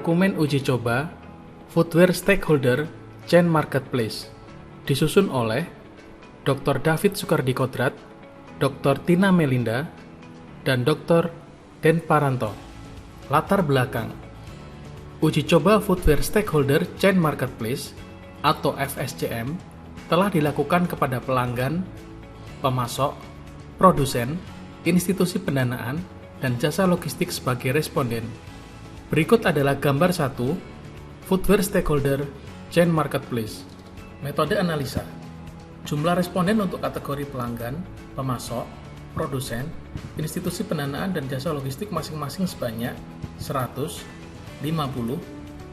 Dokumen uji coba Footwear Stakeholder Chain Marketplace disusun oleh Dr. David Soekardi-Kodrat, Dr. Tina Melinda, dan Dr. Den Paranto. Latar belakang uji coba Footwear Stakeholder Chain Marketplace atau FSCM telah dilakukan kepada pelanggan, pemasok, produsen, institusi pendanaan, dan jasa logistik sebagai responden. Berikut adalah gambar 1 Footwear Stakeholder Chain Marketplace. Metode analisa. Jumlah responden untuk kategori pelanggan, pemasok, produsen, institusi pendanaan, dan jasa logistik masing-masing sebanyak 100, 50,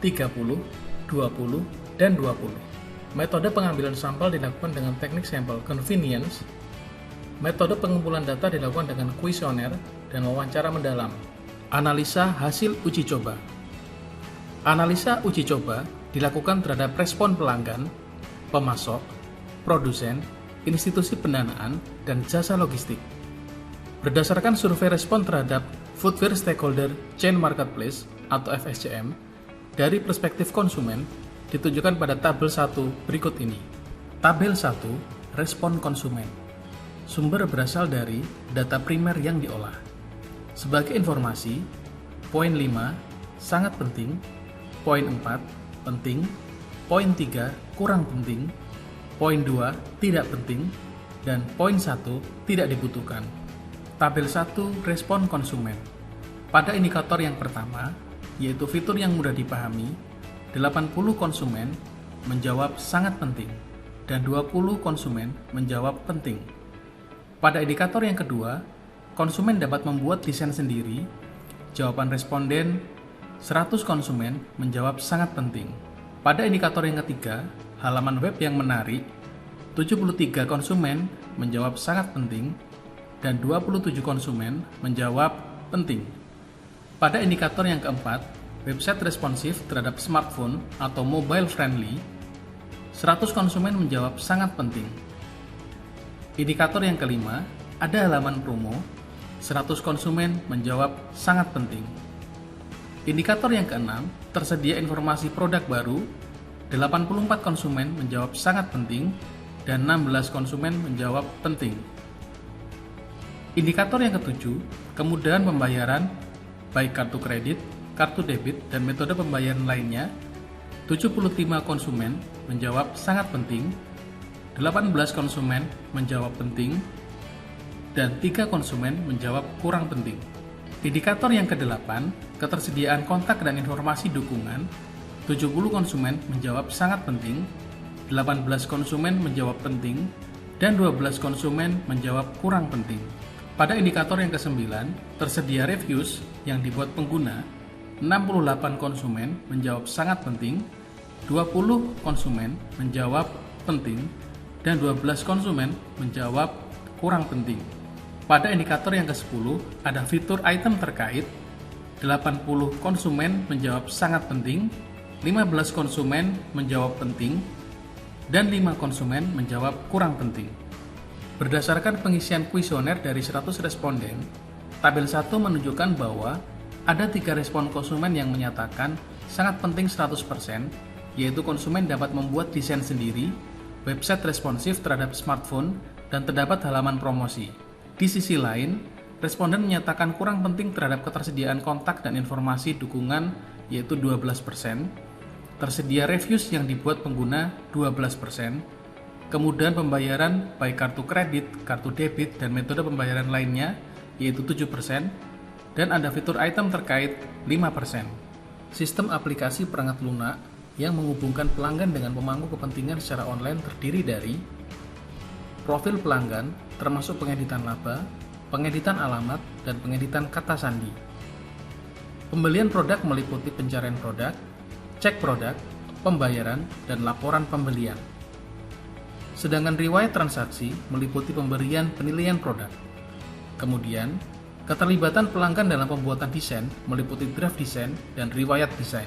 30, 20, dan 20. Metode pengambilan sampel dilakukan dengan teknik sampel convenience. Metode pengumpulan data dilakukan dengan kuesioner dan wawancara mendalam. Analisa hasil uji coba. Analisa uji coba dilakukan terhadap respon pelanggan, pemasok, produsen, institusi pendanaan, dan jasa logistik. Berdasarkan survei respon terhadap Footwear Stakeholder Chain Marketplace atau FSCM dari perspektif konsumen ditunjukkan pada tabel 1 berikut ini. Tabel 1, respon konsumen. Sumber berasal dari data primer yang diolah. Sebagai informasi, poin 5 sangat penting, poin 4 penting, poin 3 kurang penting, poin 2 tidak penting, dan poin 1 tidak dibutuhkan. Tabel 1 respon konsumen. Pada indikator yang pertama, yaitu fitur yang mudah dipahami, 80 konsumen menjawab sangat penting dan 20 konsumen menjawab penting. Pada indikator yang kedua, konsumen dapat membuat desain sendiri. Jawaban responden 100 konsumen menjawab sangat penting. Pada indikator yang ketiga, halaman web yang menarik, 73 konsumen menjawab sangat penting dan 27 konsumen menjawab penting. Pada indikator yang keempat, website responsif terhadap smartphone atau mobile friendly, 100 konsumen menjawab sangat penting. Indikator yang kelima, ada halaman promo, 100 konsumen menjawab sangat penting. Indikator yang keenam, tersedia informasi produk baru, 84 konsumen menjawab sangat penting, dan 16 konsumen menjawab penting. Indikator yang ketujuh, kemudahan pembayaran, baik kartu kredit, kartu debit, dan metode pembayaran lainnya, 75 konsumen menjawab sangat penting, 18 konsumen menjawab penting, dan 3 konsumen menjawab kurang penting. Indikator yang ke-8, ketersediaan kontak dan informasi dukungan, 70 konsumen menjawab sangat penting, 18 konsumen menjawab penting, dan 12 konsumen menjawab kurang penting. Pada indikator yang ke-9, tersedia reviews yang dibuat pengguna, 68 konsumen menjawab sangat penting, 20 konsumen menjawab penting, dan 12 konsumen menjawab kurang penting. Pada indikator yang ke-10, ada fitur item terkait, 80 konsumen menjawab sangat penting, 15 konsumen menjawab penting, dan 5 konsumen menjawab kurang penting. Berdasarkan pengisian kuesioner dari 100 responden, tabel 1 menunjukkan bahwa ada 3 respon konsumen yang menyatakan sangat penting 100%, yaitu konsumen dapat membuat desain sendiri, website responsif terhadap smartphone, dan terdapat halaman promosi. Di sisi lain, responden menyatakan kurang penting terhadap ketersediaan kontak dan informasi dukungan, yaitu 12%, tersedia reviews yang dibuat pengguna 12%, kemudahan pembayaran baik kartu kredit, kartu debit, dan metode pembayaran lainnya, yaitu 7%, dan ada fitur item terkait 5%. Sistem aplikasi perangkat lunak yang menghubungkan pelanggan dengan pemangku kepentingan secara online terdiri dari profil pelanggan, termasuk pengeditan laba, pengeditan alamat, dan pengeditan kata sandi. Pembelian produk meliputi pencarian produk, cek produk, pembayaran, dan laporan pembelian. Sedangkan riwayat transaksi meliputi pemberian penilaian produk. Kemudian, keterlibatan pelanggan dalam pembuatan desain meliputi draft desain dan riwayat desain.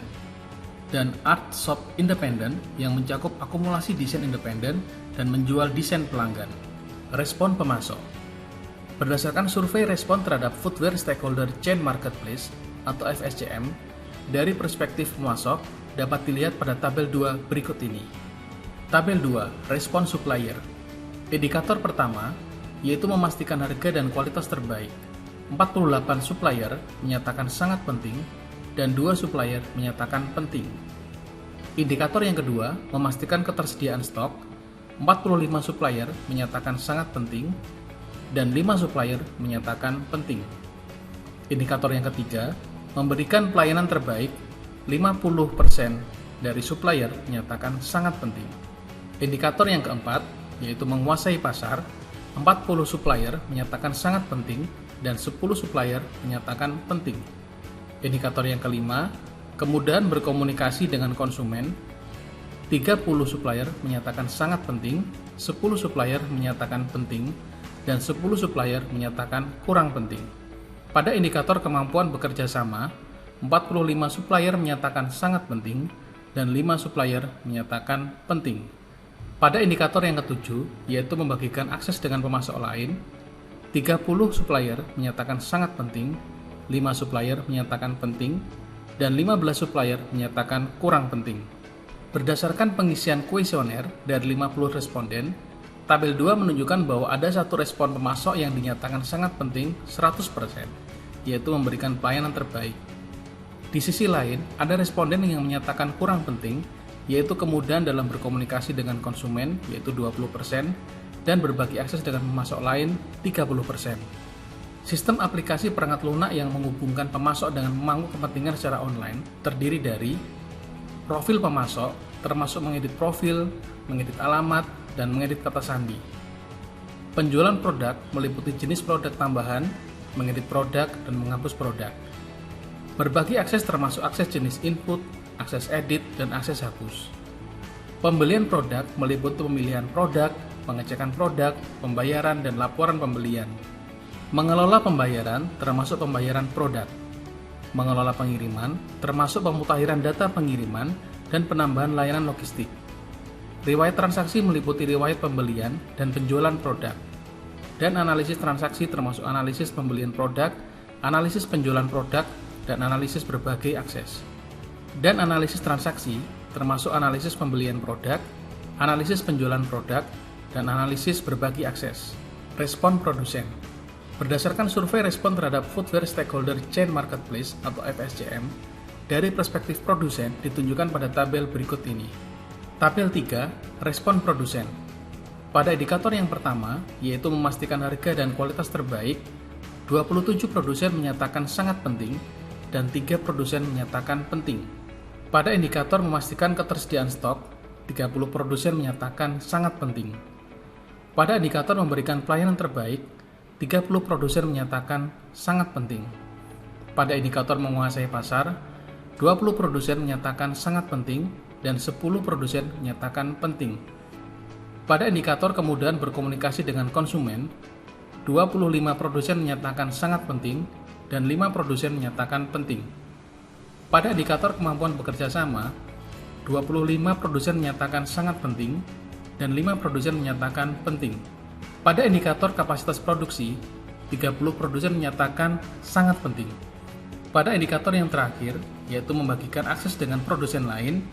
Dan Art Shop Independen yang mencakup akumulasi desain independen dan menjual desain pelanggan. Respon pemasok. Berdasarkan survei respon terhadap Footwear Stakeholder Chain Marketplace atau FSCM dari perspektif pemasok dapat dilihat pada tabel 2 berikut ini. Tabel 2, respon supplier. Indikator pertama, yaitu memastikan harga dan kualitas terbaik. 48 supplier menyatakan sangat penting, dan 2 supplier menyatakan penting. Indikator yang kedua, memastikan ketersediaan stok. 45 supplier menyatakan sangat penting, dan 5 supplier menyatakan penting. Indikator yang ketiga, memberikan pelayanan terbaik. 50% dari supplier menyatakan sangat penting. Indikator yang keempat, yaitu menguasai pasar. 40 supplier menyatakan sangat penting, dan 10 supplier menyatakan penting. Indikator yang kelima, kemudahan berkomunikasi dengan konsumen. 30 supplier menyatakan sangat penting, 10 supplier menyatakan penting, dan 10 supplier menyatakan kurang penting. Pada indikator kemampuan bekerja sama, 45 supplier menyatakan sangat penting, dan 5 supplier menyatakan penting. Pada indikator yang ketujuh, yaitu membagikan akses dengan pemasok lain, 30 supplier menyatakan sangat penting, 5 supplier menyatakan penting, dan 15 supplier menyatakan kurang penting. Berdasarkan pengisian kuesioner dari 50 responden, tabel 2 menunjukkan bahwa ada satu respon pemasok yang dinyatakan sangat penting 100%, yaitu memberikan pelayanan terbaik. Di sisi lain, ada responden yang menyatakan kurang penting, yaitu kemudahan dalam berkomunikasi dengan konsumen, yaitu 20%, dan berbagi akses dengan pemasok lain, 30%. Sistem aplikasi perangkat lunak yang menghubungkan pemasok dengan pemangku kepentingan secara online terdiri dari profil pemasok, termasuk mengedit profil, mengedit alamat, dan mengedit kata sandi. Penjualan produk meliputi jenis produk tambahan, mengedit produk, dan menghapus produk. Berbagi akses termasuk akses jenis input, akses edit, dan akses hapus. Pembelian produk meliputi pemilihan produk, pengecekan produk, pembayaran, dan laporan pembelian. Mengelola pembayaran termasuk pembayaran produk. Mengelola pengiriman termasuk pemutakhiran data pengiriman dan penambahan layanan logistik. Riwayat transaksi meliputi riwayat pembelian dan penjualan produk. Dan analisis transaksi termasuk analisis pembelian produk, analisis penjualan produk, dan analisis berbagai akses. Dan analisis transaksi termasuk analisis pembelian produk, analisis penjualan produk, dan analisis berbagi akses. Respon produsen. Berdasarkan survei respon terhadap Footwear Stakeholder Chain Marketplace atau FSCM, dari perspektif produsen ditunjukkan pada tabel berikut ini. Tabel 3, respon produsen. Pada indikator yang pertama, yaitu memastikan harga dan kualitas terbaik, 27 produsen menyatakan sangat penting, dan 3 produsen menyatakan penting. Pada indikator memastikan ketersediaan stok, 30 produsen menyatakan sangat penting. Pada indikator memberikan pelayanan terbaik, 30 produsen menyatakan sangat penting. Pada indikator menguasai pasar, 20 produsen menyatakan sangat penting, dan 10 produsen menyatakan penting. Pada indikator kemudahan berkomunikasi dengan konsumen, 25 produsen menyatakan sangat penting, dan 5 produsen menyatakan penting. Pada indikator kemampuan bekerja sama, 25 produsen menyatakan sangat penting, dan 5 produsen menyatakan penting. Pada indikator kapasitas produksi, 30 produsen menyatakan sangat penting. Pada indikator yang terakhir, yaitu membagikan akses dengan produsen lain,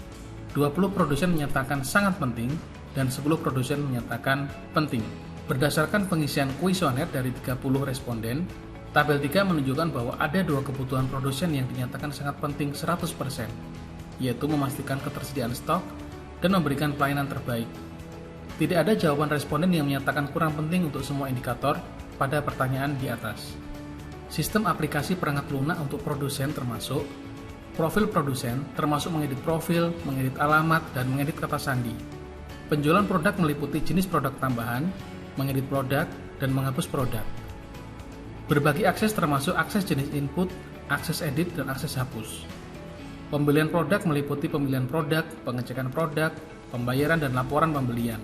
20 produsen menyatakan sangat penting, dan 10 produsen menyatakan penting. Berdasarkan pengisian kuesioner dari 30 responden, tabel 3 menunjukkan bahwa ada 2 kebutuhan produsen yang dinyatakan sangat penting 100%, yaitu memastikan ketersediaan stok dan memberikan pelayanan terbaik. Tidak ada jawaban responden yang menyatakan kurang penting untuk semua indikator pada pertanyaan di atas. Sistem aplikasi perangkat lunak untuk produsen termasuk profil produsen, termasuk mengedit profil, mengedit alamat, dan mengedit kata sandi. Penjualan produk meliputi jenis produk tambahan, mengedit produk, dan menghapus produk. Berbagi akses termasuk akses jenis input, akses edit, dan akses hapus. Pembelian produk meliputi pemilihan produk, pengecekan produk, pembayaran, dan laporan pembelian.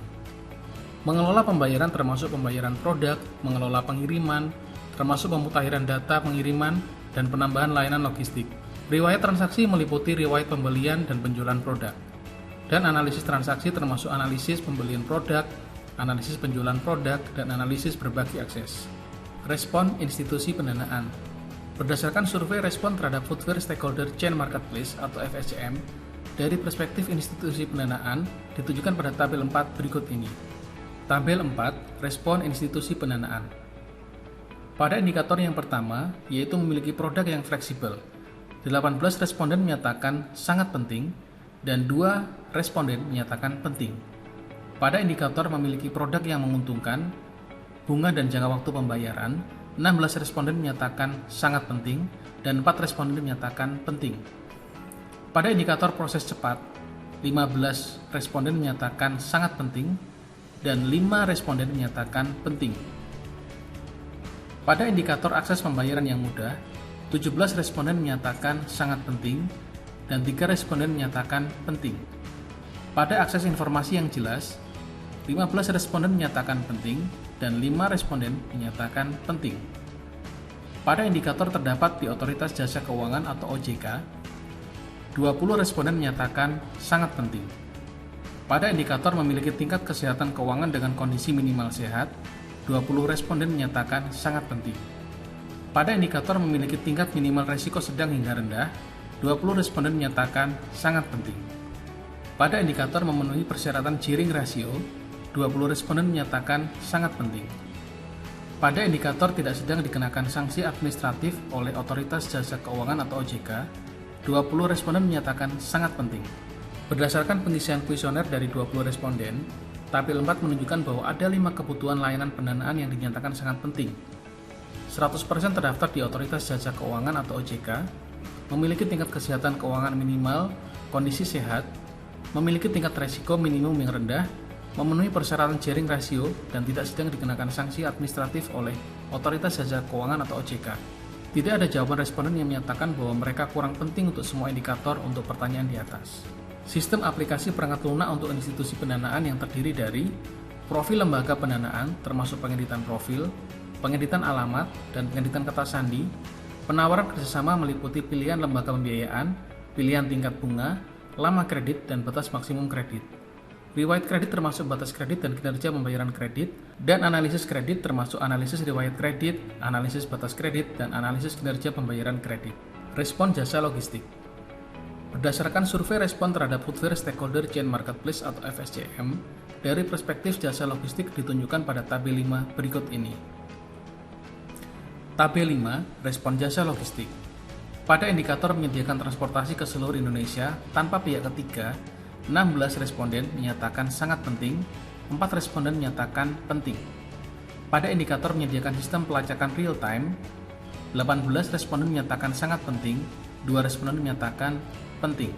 Mengelola pembayaran termasuk pembayaran produk, mengelola pengiriman, termasuk pemutakhiran data pengiriman, dan penambahan layanan logistik. Riwayat transaksi meliputi riwayat pembelian dan penjualan produk. Dan analisis transaksi termasuk analisis pembelian produk, analisis penjualan produk, dan analisis berbagi akses. Respon institusi pendanaan. Berdasarkan survei respon terhadap Footwear Stakeholder Chain Marketplace atau FSCM dari perspektif institusi pendanaan ditujukan pada tabel 4 berikut ini. Tabel 4, respon institusi pendanaan. Pada indikator yang pertama, yaitu memiliki produk yang fleksibel, 18 responden menyatakan sangat penting dan 2 responden menyatakan penting. Pada indikator memiliki produk yang menguntungkan, bunga dan jangka waktu pembayaran, 16 responden menyatakan sangat penting dan 4 responden menyatakan penting. Pada indikator proses cepat, 15 responden menyatakan sangat penting dan 5 responden menyatakan penting. Pada indikator akses pembayaran yang mudah, 17 responden menyatakan sangat penting dan 3 responden menyatakan penting. Pada akses informasi yang jelas, 15 responden menyatakan penting dan 5 responden menyatakan penting. Pada indikator terdapat di Otoritas Jasa Keuangan atau OJK, 20 responden menyatakan sangat penting. Pada indikator memiliki tingkat kesehatan keuangan dengan kondisi minimal sehat, 20 responden menyatakan sangat penting. Pada indikator memiliki tingkat minimal risiko sedang hingga rendah, 20 responden menyatakan sangat penting. Pada indikator memenuhi persyaratan gearing ratio, 20 responden menyatakan sangat penting. Pada indikator tidak sedang dikenakan sanksi administratif oleh Otoritas Jasa Keuangan atau OJK, 20 responden menyatakan sangat penting. Berdasarkan pengisian kuesioner dari 20 responden, tabel 4 menunjukkan bahwa ada 5 kebutuhan layanan pendanaan yang dinyatakan sangat penting. 100% terdaftar di Otoritas Jasa Keuangan atau OJK, memiliki tingkat kesehatan keuangan minimal, kondisi sehat, memiliki tingkat resiko minimum yang rendah, memenuhi persyaratan gearing ratio, dan tidak sedang dikenakan sanksi administratif oleh Otoritas Jasa Keuangan atau OJK. Tidak ada jawaban responden yang menyatakan bahwa mereka kurang penting untuk semua indikator untuk pertanyaan di atas. Sistem aplikasi perangkat lunak untuk institusi pendanaan yang terdiri dari profil lembaga pendanaan termasuk pengeditan profil, pengeditan alamat, dan pengeditan kata sandi, penawaran kerjasama meliputi pilihan lembaga pembiayaan, pilihan tingkat bunga, lama kredit, dan batas maksimum kredit. Riwayat kredit termasuk batas kredit dan kinerja pembayaran kredit, dan analisis kredit termasuk analisis riwayat kredit, analisis batas kredit, dan analisis kinerja pembayaran kredit. Respon jasa logistik. Berdasarkan survei respon terhadap Footwear Stakeholder Chain Marketplace atau FSCM, dari perspektif jasa logistik ditunjukkan pada tabel 5 berikut ini. Tabel 5, respon jasa logistik. Pada indikator menyediakan transportasi ke seluruh Indonesia tanpa pihak ketiga, 16 responden menyatakan sangat penting, 4 responden menyatakan penting. Pada indikator menyediakan sistem pelacakan real time, 18 responden menyatakan sangat penting, 2 responden menyatakan penting.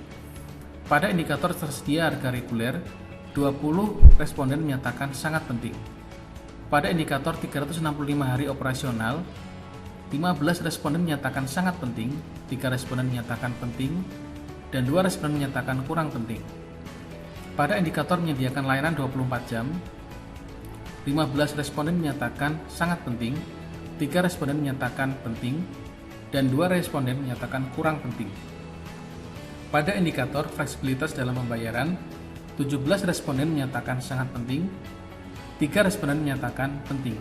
Pada indikator tersedia harga reguler, 20 responden menyatakan sangat penting. Pada indikator 365 hari operasional, 15 responden menyatakan sangat penting, 3 responden menyatakan penting, dan 2 responden menyatakan kurang penting. Pada indikator menyediakan layanan 24 jam, 15 responden menyatakan sangat penting, 3 responden menyatakan penting, dan 2 responden menyatakan kurang penting. Pada indikator fleksibilitas dalam pembayaran, 17 responden menyatakan sangat penting, 3 responden menyatakan penting.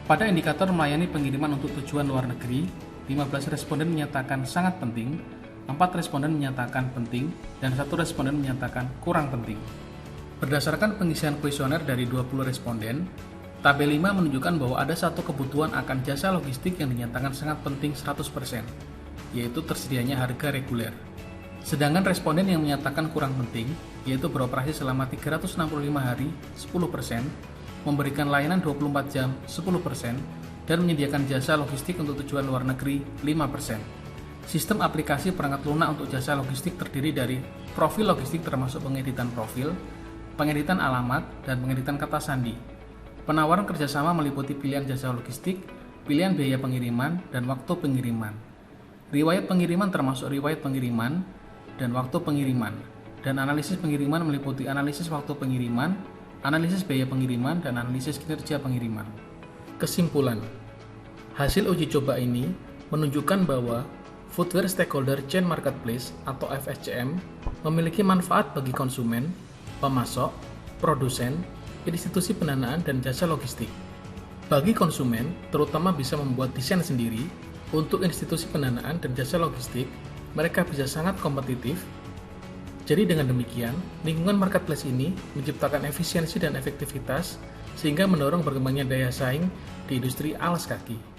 Pada indikator melayani pengiriman untuk tujuan luar negeri, 15 responden menyatakan sangat penting, 4 responden menyatakan penting, dan 1 responden menyatakan kurang penting. Berdasarkan pengisian kuesioner dari 20 responden, tabel 5 menunjukkan bahwa ada satu kebutuhan akan jasa logistik yang dinyatakan sangat penting 100%, yaitu tersedianya harga reguler. Sedangkan responden yang menyatakan kurang penting, yaitu beroperasi selama 365 hari 10%, memberikan layanan 24 jam 10%, dan menyediakan jasa logistik untuk tujuan luar negeri 5%. Sistem aplikasi perangkat lunak untuk jasa logistik terdiri dari profil logistik termasuk pengeditan profil, pengeditan alamat, dan pengeditan kata sandi. Penawaran kerjasama meliputi pilihan jasa logistik, pilihan biaya pengiriman, dan waktu pengiriman. Riwayat pengiriman termasuk riwayat pengiriman dan waktu pengiriman. Dan analisis pengiriman meliputi analisis waktu pengiriman, analisis biaya pengiriman, dan analisis kinerja pengiriman. Kesimpulan, hasil uji coba ini menunjukkan bahwa Footwear Stakeholder Chain Marketplace atau FSCM memiliki manfaat bagi konsumen, pemasok, produsen, institusi pendanaan, dan jasa logistik. Bagi konsumen, terutama bisa membuat desain sendiri, Untuk institusi pendanaan dan jasa logistik, mereka bisa sangat kompetitif. Jadi dengan demikian, lingkungan marketplace ini menciptakan efisiensi dan efektivitas sehingga mendorong berkembangnya daya saing di industri alas kaki.